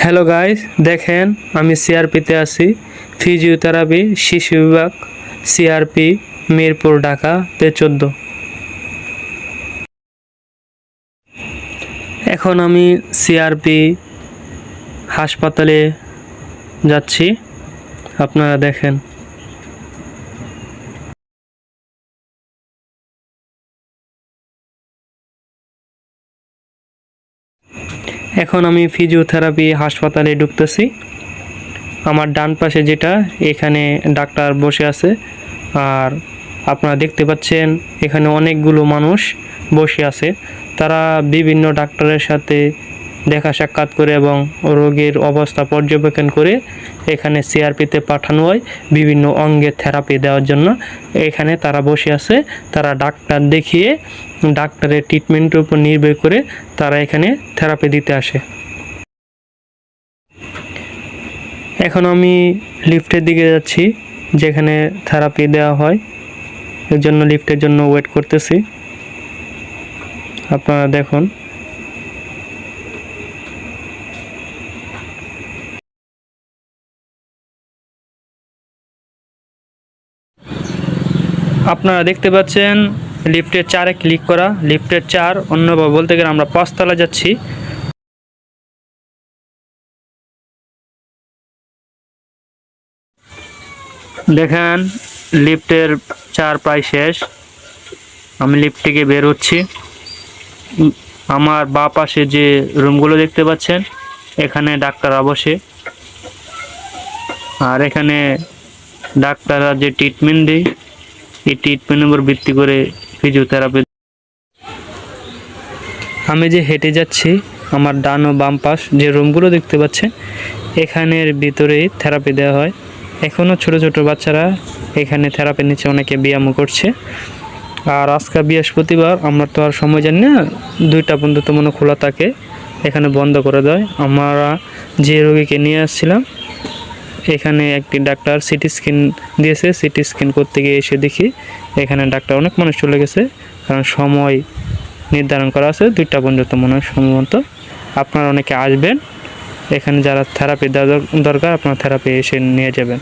Hello guys, দেখেন আমি সিআরপিতে আছি। ফিজিওথেরাপি শিশু বিভাগ, সিআরপি, মিরপুর, ঢাকা 14। এখন আমি সিআরপি হাসপাতালে যাচ্ছি, আপনারা দেখেন। এখন আমি ফিজিওথেরাপি হাসপাতালে ঢুকতেছি। আমার ডান পাশে যেটা, এখানে ডাক্তার বসে আছে। আর আপনারা দেখতে পাচ্ছেন এখানে অনেকগুলো মানুষ বসে আছে। তারা বিভিন্ন ডাক্তারের সাথে দেখা সাক্ষাৎ করে এবং রোগীর অবস্থা পর্যবেক্ষণ করে এখানে সিআরপিতে পাঠানো হয় বিভিন্ন অঙ্গের থেরাপি দেওয়ার জন্য। এখানে তারা বসে আছে, তারা ডাক্তার দেখিয়ে ডাক্তারের ট্রিটমেন্টের উপর নির্ভর করে তারা এখানে থেরাপি দিতে আসে। এখন আমি লিফটের দিকে যাচ্ছি, যেখানে থেরাপি দেওয়া হয়। এর জন্য লিফটের জন্য ওয়েট করতেছি, আপনারা দেখুন। আপনারা দেখতে পাচ্ছেন লিফটের 4-এ ক্লিক করা। লিফটের 4, অন্যভাবে বলতে গেলে আমরা 5 তলা যাচ্ছি। দেখেন লিফটের 4 প্রায় শেষ। আমি লিফট থেকে বের হচ্ছি। আমার বাঁ পাশে যে রুমগুলো দেখতে পাচ্ছেন, এখানে ডাক্তাররা বসে। আর এখানে ডাক্তাররা যে ট্রিটমেন্ট দেয়, এই ট্রিটমেন্টের উপর ভিত্তি করে ফিজিওথেরাপি। আমি যে হেঁটে যাচ্ছি, আমার ডান ও বাম পাশ যে রুমগুলো দেখতে পাচ্ছেন, এখানের ভিতরেই থেরাপি দেওয়া হয়। এখনও ছোট ছোট বাচ্চারা এখানে থেরাপি নিচ্ছে, অনেকে ব্যায়ামও করছে। আর আজকে বৃহস্পতিবার, আমরা তো আর সময় জানি না, 2টা পর্যন্ত মনে খোলা থাকে, এখানে বন্ধ করে দেয়। আমরা যে রোগীকে নিয়ে আসছিলাম, এখানে একটি ডাক্তার সিটি স্ক্যান দিয়েছে। সিটি স্ক্যান করতে গিয়ে এসে দেখি এখানে ডাক্তার অনেক মানুষ চলে গেছে, কারণ সময় নির্ধারণ করা আছে 2টা পর্যন্ত মনে হয় সম্ভবত। আপনারা অনেকে আসবেন, এখানে যারা থেরাপি দেওয়া দরকার আপনারা থেরাপি এসে নিয়ে যাবেন।